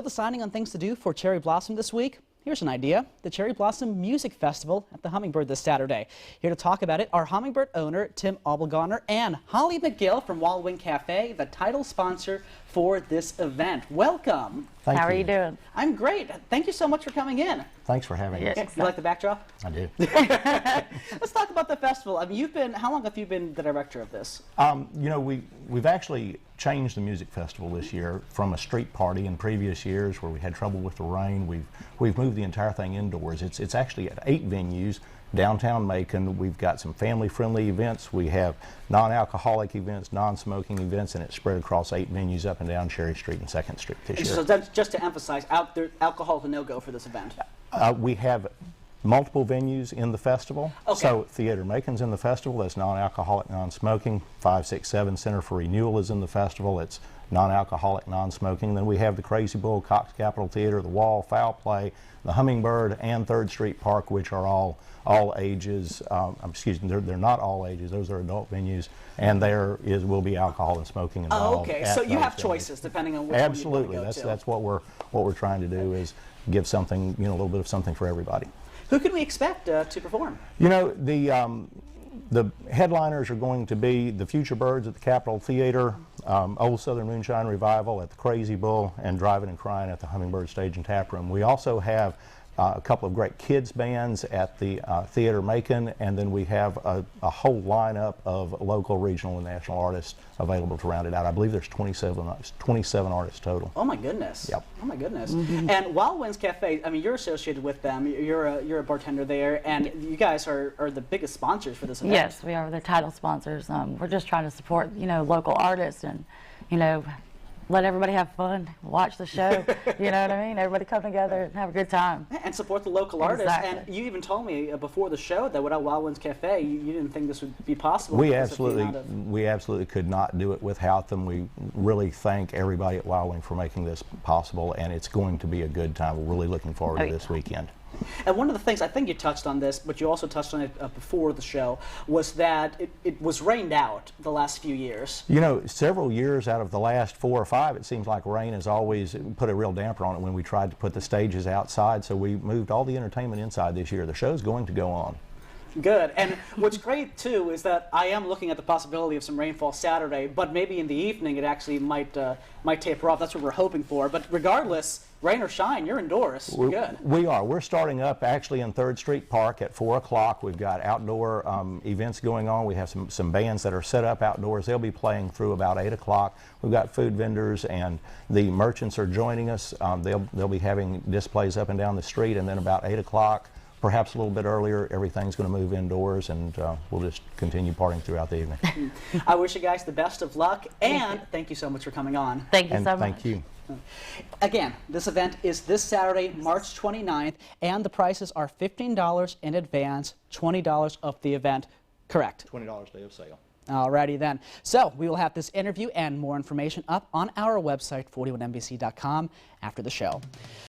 Deciding on things to do for Cherry Blossom this week? Here's an idea: the Cherry Blossom Music Festival at the Hummingbird this Saturday. Here to talk about it are Hummingbird owner Tim Abelgarner and Holly McGill from Wild Wing Cafe, the title sponsor for this event. Welcome. How are you doing? I'm great. Thank you so much for coming in. Thanks for having us. You like the backdrop? I do. Let's talk about the festival. I mean, how long have you been the director of this? We've actually changed the music festival this year from a street party in previous years where we had trouble with the rain. We've moved the entire thing indoors. It's actually at 8 venues downtown Macon. We've got some family-friendly events. We have non-alcoholic events, non-smoking events, and it's spread across 8 venues up and down Cherry Street and 2nd Street this year. So that's just to emphasize, alcohol is a no-go for this event. We have multiple venues in the festival. Okay. So Theater Macon's in the festival. That's non-alcoholic, non-smoking. 567 Center for Renewal is in the festival. It's non-alcoholic, non-smoking. Then we have the Crazy Bull, Cox Capitol Theater, the Wall, Foul Play, the Hummingbird, and 3rd Street Park, which are all ages. Excuse me, they're not all ages. Those are adult venues, and will be alcohol and smoking involved. Oh, okay. So you have choices depending on which Absolutely. one you want to go to. That's what we're trying to do, is give something, a little bit of something for everybody. Who can we expect to perform? The headliners are going to be the Future Birds at the Capitol Theater, Old Southern Moonshine Revival at the Crazy Bull, and Driving and Crying at the Hummingbird Stage and Tap Room. We also have a couple of great kids bands at the Theater Macon, and then we have a whole lineup of local, regional, and national artists available to round it out. I believe there's 27 artists total. Oh my goodness. Yep. Oh my goodness. And Wild Wings Cafe, I mean, you're associated with them. You're a bartender there, and you guys are the biggest sponsors for this event. Yes, we are the title sponsors. We're just trying to support, local artists and, let everybody have fun, watch the show, you know what I mean? Everybody come together and have a good time. And support the local artists. Exactly. And you even told me before the show that without Wild Wings Cafe, you didn't think this would be possible. We absolutely could not do it without them. We really thank everybody at Wild Wing for making this possible, and it's going to be a good time. We're really looking forward to this weekend. And one of the things, I think you touched on this, but you also touched on it before the show, was that it was rained out the last few years. Several years out of the last 4 or 5, it seems like rain has always put a real damper on it when we tried to put the stages outside, so we moved all the entertainment inside this year. The show's going to go on. Good. And what's great, too, is that I am looking at the possibility of some rainfall Saturday, but maybe in the evening it actually might taper off. That's what we're hoping for. But regardless, rain or shine, you're indoors. You're good. We are. We're starting up actually in 3rd Street Park at 4 o'clock. We've got outdoor events going on. We have some bands that are set up outdoors. They'll be playing through about 8 o'clock. We've got food vendors, and the merchants are joining us. They'll be having displays up and down the street, and then about 8 o'clock, perhaps a little bit earlier, everything's going to move indoors, and we'll just continue partying throughout the evening. I wish you guys the best of luck, and thank you so much for coming on. Thank you so much. Thank you. Again, this event is this Saturday, March 29th, and the prices are $15 in advance, $20 of the event. Correct? $20 day of sale. Alrighty then. So we will have this interview and more information up on our website, 41NBC.com, after the show.